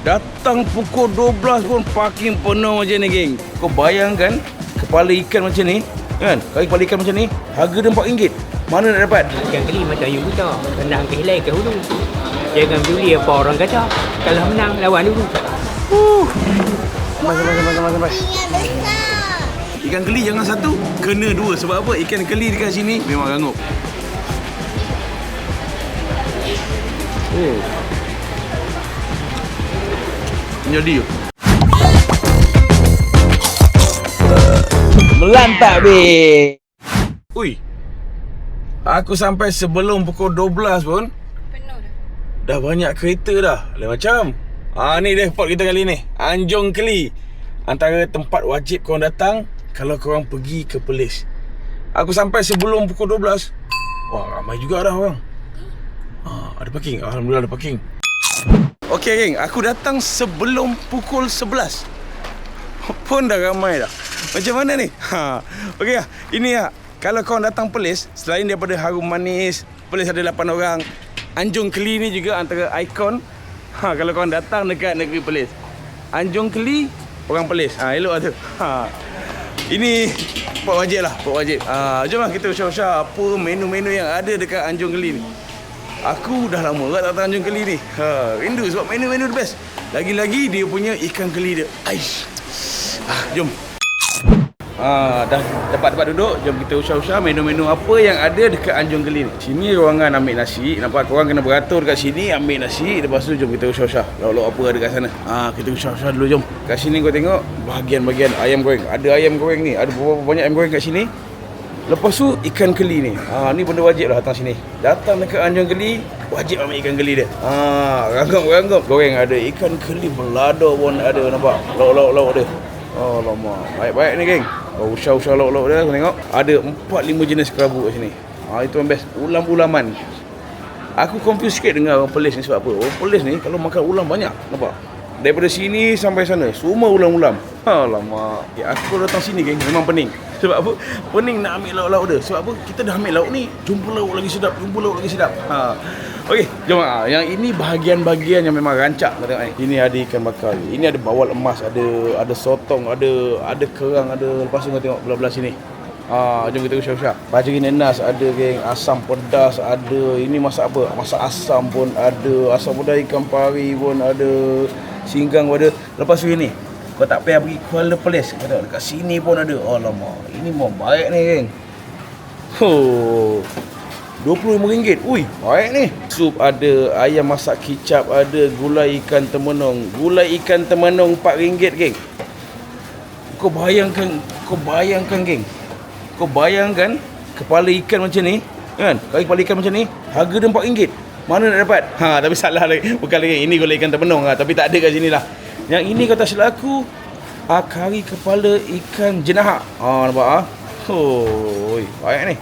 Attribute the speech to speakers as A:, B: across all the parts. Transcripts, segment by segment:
A: Datang pukul 12 pun parking penuh macam ni, geng. Kau bayangkan kepala ikan macam ni, kan? Kepala ikan macam ni, harga dia RM4. Mana nak dapat?
B: Ikan keli macam you buta. Renang ke hilai ke hulu. Jangan peduli apa orang kata. Kalau menang, lawan dulu.
A: Sampai. Ikan keli jangan satu, kena dua. Sebab apa? Ikan keli dekat sini memang rangup. Jadi melantak, be. Ui. Aku sampai sebelum pukul 12 pun
C: Penuh
A: dah banyak kereta dah. Lain macam. Ni dia spot kita kali ni. Anjong Keli. Antara tempat wajib korang datang kalau korang pergi ke Perlis. Aku sampai sebelum pukul 12. Wah, ramai juga dah orang. Ada parking. Alhamdulillah ada parking. Okey, geng, aku datang sebelum pukul 11. Pun dah ramai dah. Macam mana ni? Okey lah. Ini lah. Kalau korang datang Perlis, selain daripada harum manis, Perlis ada 8 orang. Anjong Keli ni juga antara ikon. Kalau korang datang dekat negeri Perlis. Anjong Keli, orang Perlis. Elok lah tu. Ini spot wajib lah, spot wajib. Jomlah kita usah-usah apa menu-menu yang ada dekat Anjong Keli ni. Aku dah lama tak datang Anjong Keli ni. Rindu sebab menu-menu the best. Lagi-lagi dia punya ikan keli dia. Aish. Jom. Dah dapat duduk. Jom kita usah-usah menu-menu apa yang ada dekat Anjong Keli ni. Sini ruangan ambil nasi. Nampak korang kena beratur dekat sini ambil nasi. Lepas tu jom kita usah-usah lauk-lauk apa ada kat sana. Kita usah-usah dulu, jom. Kat sini kau tengok bahagian-bahagian ayam goreng. Ada ayam goreng ni. Ada berapa banyak ayam goreng kat sini. Lepas tu ikan keli ni. Ni benda wajib lah datang sini. Datang dekat Anjong Keli, wajib ambil ikan keli dia. Rangup goreng ada. Ikan keli belado pun ada, nampak. Lauk-lauk dia. Alamak. Baik-baik ni, geng. Usah-usah lauk-lauk dia, aku tengok. Ada 4-5 jenis kerabu kat sini. Itu yang best. Ulam-ulaman. Aku confused sikit dengan orang Perlis ni sebab apa? Orang Perlis ni kalau makan ulam banyak, nampak? Daripada sini sampai sana, semua ulam-ulam. Alamak. Aku datang sini, geng, memang pening. Sebab apa? Pening nak ambil lauk-lauk dia. Sebab apa? Kita dah ambil lauk ni, jumpa lauk lagi sedap, Okey, jom. Yang ini bahagian-bahagian yang memang rancak. Tengok. Ini ada ikan bakar. Ini ada bawal emas, ada sotong, ada kerang, ada. Lepas tu kau tengok belah-belah sini. Jom kita usah-usah. Bajari nenas ada, geng. Asam pedas ada. Ini masak apa? Masak asam pun ada. Asam pedas ikan pari pun ada. Singgang pun ada. Lepas tu ini, kau tak payah pergi Kuala Perlis. Kau tengok dekat sini pun ada. Alamak, ini mau baik ni, geng. RM25. Ui, baik ni. Sup ada, ayam masak kicap ada, gulai ikan temenong. Gulai ikan temenong RM4, geng. Kau bayangkan, geng. Kau bayangkan kepala ikan macam ni, kan? Kepala ikan macam ni, harga dia RM4. Mana nak dapat? Tapi salah lagi. Bukan lagi. Ini gulai ikan temenong tapi tak ada kat sini lah. Yang ini kata silap aku, kari kepala ikan jenahak. Nampak? Baik ni.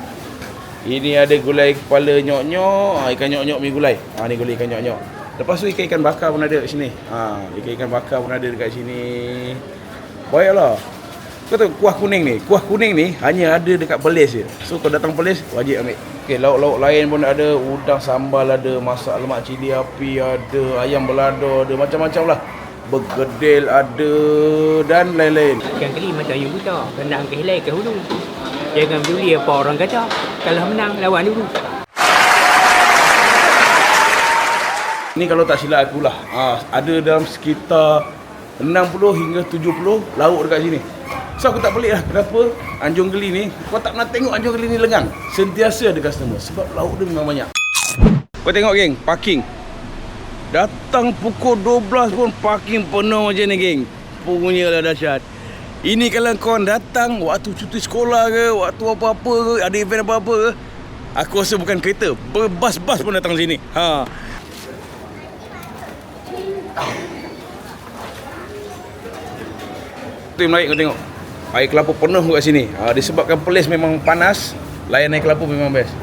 A: Ini ada gulai kepala nyok-nyok. Ikan nyok-nyok mi gulai. Ni gulai ikan nyok-nyok. Lepas tu ikan bakar pun ada kat sini. Ikan bakar pun ada dekat sini. Baiklah. Kau tahu kuah kuning ni hanya ada dekat Perlis je. So kau datang Perlis wajib ambil. Okey, lauk-lauk lain pun ada, udang sambal ada, masak lemak cili api ada, ayam belado ada, macam-macam lah. Bergedil ada dan lain-lain.
B: Ikan keli macam you buta. Renang ke hilai ke hulu. Jangan peduli apa orang kata. Kalau menang, lawan dulu.
A: Ni kalau tak silap aku lah, ada dalam sekitar 60 hingga 70 lauk dekat sini. So aku tak pelik lah kenapa Anjong Keli ni, kau tak pernah tengok Anjong Keli ni lengang. Sentiasa ada customer sebab lauk dia memang banyak. Kau tengok, geng, parking. Datang pukul 12 pun parking penuh macam ni, geng. Punya lah dahsyat. Ini kalau kau datang waktu cuti sekolah ke, waktu apa-apa ke, ada event apa-apa ke, aku rasa bukan kereta, berbas-bas pun datang sini. Tu yang menarik, kau tengok. Air kelapa penuh kat sini. Disebabkan Perlis memang panas, layan air kelapa memang best.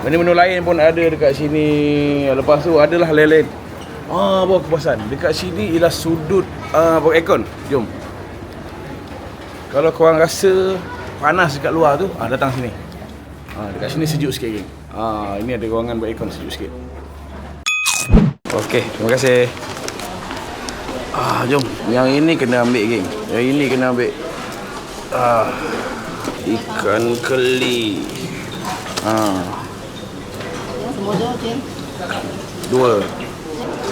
A: Menu-menu lain pun ada dekat sini. Lepas tu adalah lain-lain. Bawa kepuasan. Dekat sini ialah sudut aircon. Jom. Kalau korang rasa panas dekat luar tu, datang sini. Dekat sini sejuk sikit, geng. Ini ada ruangan buat aircon, sejuk sikit. Okey, terima kasih. Jom. Yang ini kena ambil, geng. Yang ini kena ambil. Ikan keli.
C: Semua tu, Cik.
A: 2.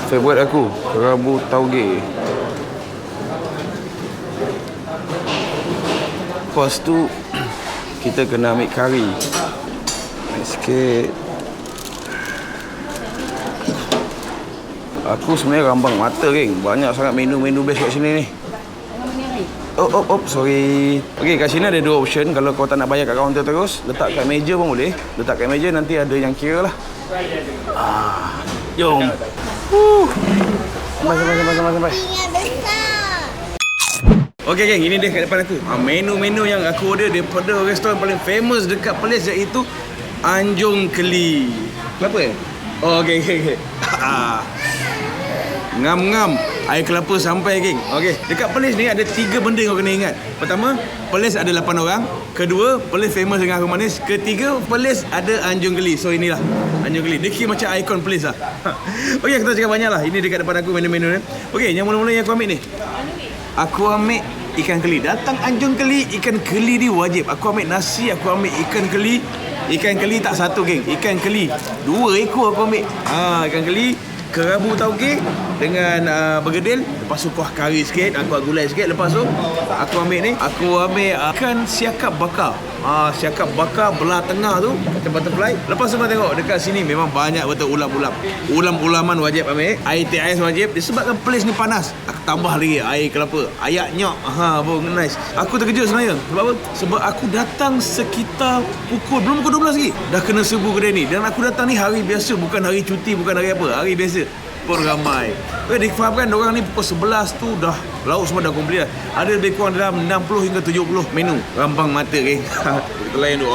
A: Favourite aku, kerabu tauge. Lepas tu kita kena ambil kari. Sikit. Aku sebenarnya rambang mata, geng. Banyak sangat menu-menu best kat sini ni. Sorry. Okey, kat sini ada 2 option. Kalau kau tak nak bayar kat kaunter terus, letak kat meja pun boleh. Letak kat meja, nanti ada yang kira lah. Jom. Sampai. Okey, geng, ini dia kat depan aku. Menu-menu yang aku order daripada restoran paling famous dekat Perlis, iaitu Anjong Keli. Kenapa? Okey. Ngam-ngam. Air kelapa sampai, geng. Okey, dekat Perlis ni ada 3 benda kau kena ingat. Pertama, Perlis ada 8 orang. Kedua, Perlis famous dengan harum manis. Ketiga, Perlis ada Anjong Keli. So inilah Anjong Keli. Dia kira macam ikon Perlis lah. Okey, aku tak cakap banyak lah. Ini dekat depan aku menu-menu ni. Okey, yang mula-mula yang aku ambil ni. Aku ambil ikan keli. Datang Anjong Keli, ikan keli ni wajib. Aku ambil nasi, aku ambil ikan keli. Ikan keli tak satu, geng. Ikan keli 2 ekor aku ambil. Ikan keli, kerabu tauge dengan bergedil. Lepas tu kuah kari sikit, aku gulai sikit. Lepas tu aku ambil ni, aku ambil ikan siakap bakar. Siakap bakar belah tengah tu, macam butterfly. Lepas tu kau tengok dekat sini memang banyak betul ulam-ulam. Ulam-ulaman wajib ambil. Air teh ais wajib. Disebabkan place ni panas, aku tambah lagi air kelapa. Ayak nyok. Nice. Aku terkejut sebenarnya. Sebab apa? Sebab aku datang sekitar belum pukul 12 lagi, dah kena serbu kedai ni. Dan aku datang ni hari biasa, bukan hari cuti, bukan hari apa. Hari biasa pun ramai. Difahamkan orang ni pukul 11 tu dah lauk semua dah komplit dah. Ada lebih kurang dalam 60 hingga 70 menu. Rambang mata, geng. Kita layan tu.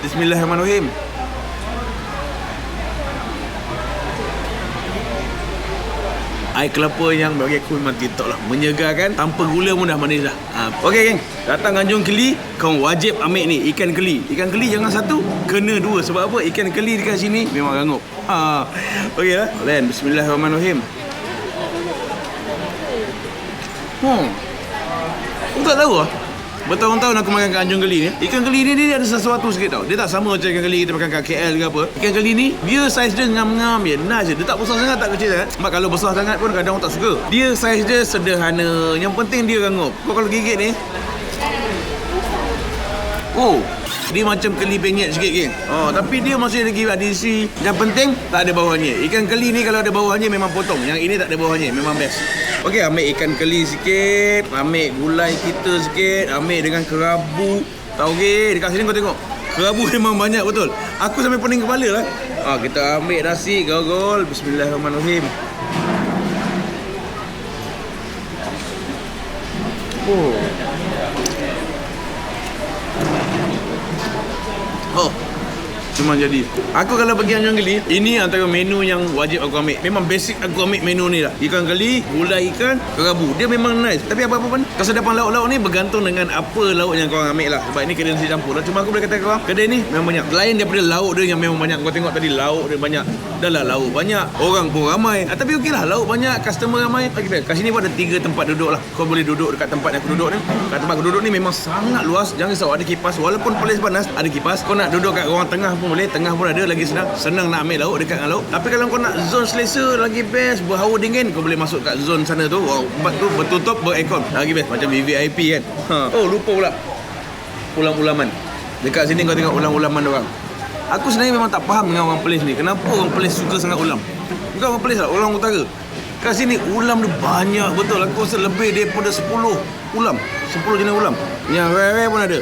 A: Bismillahirrahmanirrahim. Air kelapa yang bagi aku memang TikTok lah. Menyegarkan, tanpa gula pun dah manis dah. Okey, geng. Datang Anjong Keli, kau wajib ambil ni ikan keli. Ikan keli jangan satu, kena 2. Sebab apa? Ikan keli dekat sini memang rangup. Okey lah. Lain. Bismillahirrahmanirrahim. Aku tak tahu lah. Bertahun-tahun aku makan kat Anjong Keli ni. Ikan keli ni dia ada sesuatu sikit tau. Dia tak sama macam ikan keli kita makan kat KL ke apa. Ikan keli ni, dia saiz dia ngam-ngam je. Nice je. Dia tak besar sangat, tak kecil sangat. Sebab kalau besar sangat pun kadang orang tak suka. Dia saiz dia sederhana. Yang penting dia rangup. Kau kalau gigit ni, dia macam keli penyet sikit, geng. Tapi dia masih lagi ada isi. Yang penting tak ada bawahnya. Ikan keli ni kalau ada bawahnya memang potong. Yang ini tak ada bawahnya, memang best. Okey, ambil ikan keli sikit, ambil gulai kita sikit, ambil dengan kerabu tauge. Dekat sini kau tengok, kerabu memang banyak betul. Aku sampai pening kepala lah. Kita ambil nasi, gol-gol. Bismillahirrahmanirrahim. Cuma jadi. Aku kalau pergi Anjong Keli, ini antara menu yang wajib aku ambil. Memang basic aku ambil menu ni lah. Ikan keli, gulai ikan, kerabu. Dia memang nice. Tapi apa-apa pun, kesedapan lauk-lauk ni bergantung dengan apa lauk yang korang ambil lah. Sebab ni kedai nasi campur lah. Cuma aku boleh kata korang, kedai ni memang banyak. Lain daripada lauk dia yang memang banyak. Kau tengok tadi lauk dia banyak. Dah lah lauk banyak, orang pun ramai. Tapi okey lah, lauk banyak, customer ramai. Kat sini pun ada 3 tempat duduk lah. Kau boleh duduk dekat tempat yang aku duduk ni. Kat tempat aku duduk ni memang sangat luas. Jangan risau, ada kipas. Walaupun Perlis panas, ada kipas. Kau nak duduk kat ruang tengah pun boleh. Tengah pun ada, lagi senang nak ambil lauk dekat dengan lauk. Tapi kalau kau nak zone selesa lagi best, berhawa dingin, kau boleh masuk kat zone sana tu. Tempat tu bertutup, beraircon, lagi best, macam VVIP kan. Lupa pula ulam-ulaman. Dekat sini kau tengok ulam-ulaman orang. Aku sebenarnya memang tak faham dengan orang Perlis ni. Kenapa orang Perlis suka sangat ulam? Bukan orang Perlis lah, orang utara. Kat sini ulam dia banyak betul. Aku rasa lebih daripada 10 ulam, 10 jenis ulam. Yang rare-rare pun ada.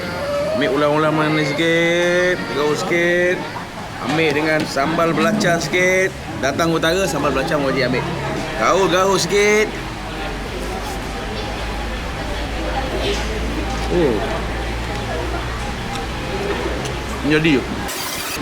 A: Ambil ulam-ulaman ni sikit, gaul sikit. Ambil dengan sambal belacan sikit. Datang utara, sambal belacan wajib ambil. Gaul-gaul sikit. Jadi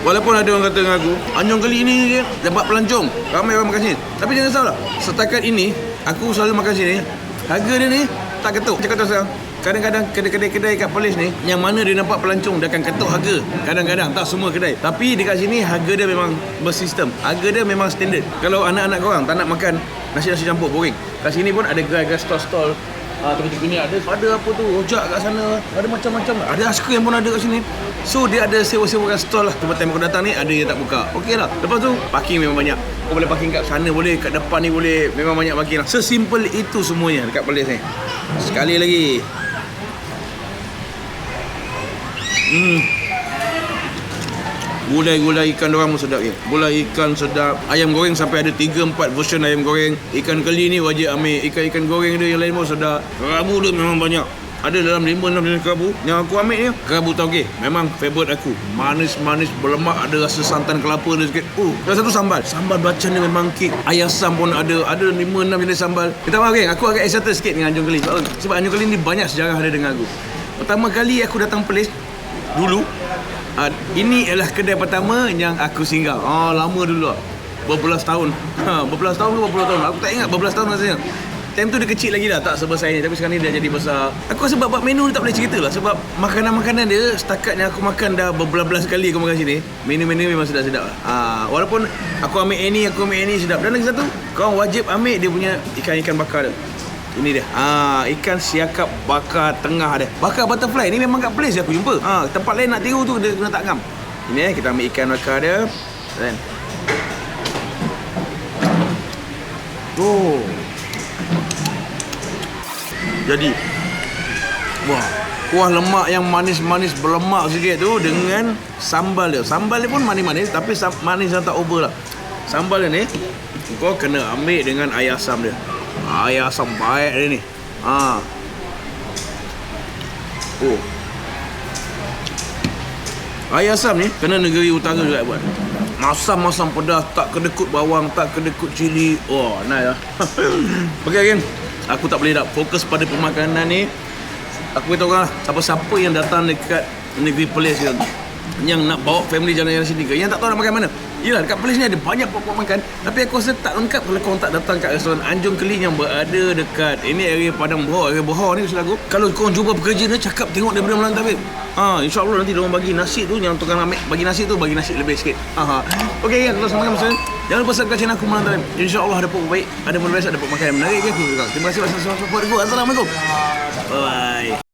A: walaupun ada orang kata dengan aku, Anjong Keli ni dia dapat pelancong, ramai orang makan sini. Tapi jangan risaulah, setakat ini aku selalu makan sini. Harga dia ni tak ketuk. Cakap terus terang, Kadang-kadang kedai-kedai kat Perlis ni, yang mana dia nampak pelancong dia akan ketuk harga. Kadang-kadang, tak semua kedai. Tapi dekat sini harga dia memang bersistem. Harga dia memang standard. Kalau anak-anak korang tak nak makan nasi campur boring, kat sini pun ada gerai-gerai stall-stall. Tepi-tepi ni ada apa tu, rojak kat sana, ada macam-macam. Ada aiskrim pun ada kat sini. So dia ada sewa-sewakan stall lah. Tempat time aku datang ni ada yang tak buka. Okey lah. Lepas tu parking memang banyak. Kau boleh parking kat sana boleh, kat depan ni boleh. Memang banyak parking lah. Sesimpel itu semuanya dekat Perlis ni. Sekali lagi. Gulai-gulai ikan dorang pun sedap je. Gulai ikan sedap. Ayam goreng sampai ada 3-4 version ayam goreng. Ikan keli ni wajib ambil. Ikan-ikan goreng dia yang lain pun sedap. Kerabu dia memang banyak. Ada dalam 5-6 jenis kerabu. Yang aku ambil ni kerabu tauge. Memang favourite aku. Manis-manis berlemak. Ada rasa santan kelapa dia sikit. Dan satu sambal. Sambal belacan dia memang kick. Ayam asam pun ada. Ada 5-6 jenis sambal. Kita maaf geng, aku agak excited sikit dengan Anjong Keli. Sebab Anjong Keli ni banyak sejarah ada dengan aku. Pertama kali aku datang Perlis dulu, ini adalah kedai pertama yang aku singgah. Lama dulu lah. Berbelas tahun. Berbelas tahun ke berpuluh tahun. Aku tak ingat berbelas tahun rasanya. Time tu dia kecil lagi lah, tak sebesar ini. Tapi sekarang ni dia jadi besar. Aku rasa bab menu ni tak boleh cerita lah. Sebab makanan-makanan dia, setakat yang aku makan dah berbelas-belas kali aku makan sini, menu-menu memang sedap-sedap lah. Walaupun aku ambil ini sedap. Dan lagi satu, kau wajib ambil dia punya ikan-ikan bakar dia. Ini dia. Ikan siakap bakar tengah dia. Bakar butterfly ni memang kat Perlis aku jumpa. Tempat lain nak tiru tu dia kena tak ngam. Ini kita ambil ikan bakar dia. Dan jadi kuah lemak yang manis-manis berlemak sikit tu dengan sambal dia. Sambal dia pun manis-manis tapi manis yang tak over lah. Sambal dia ni kau kena ambil dengan air asam dia. Air asam baik dia ni. Air asam ni kena negeri utara juga buat. Masam-masam pedas, tak kedekut bawang, tak kedekut cili. Nice lah. Okey geng, aku tak boleh tak fokus pada pemakanan ni. Aku beritahu korang lah, siapa-siapa yang datang dekat negeri Perlis kan, yang nak bawa family jalan-jalan sini ke, yang tak tahu nak makan mana. Yelah, dekat Perlis ni ada banyak pokok makan. Tapi aku rasa tak lengkap kalau korang tak datang kat restoran Anjong Keli yang berada dekat ini area Padang Bohor. Area Bohor ni maksud aku. Kalau korang jumpa pekerja ni, cakap tengok daripada Melantar babe. InsyaAllah nanti diorang bagi nasi tu, yang tukang ambil bagi nasi tu, bagi nasi lebih sikit. Okey kan, kalau sama makan masa, jangan lupa subscribe channel aku Melantar babe. InsyaAllah ada pokok baik, ada benda biasa, ada pokok makan yang menarik. Terima kasih banyak. Assalamualaikum. Bye bye.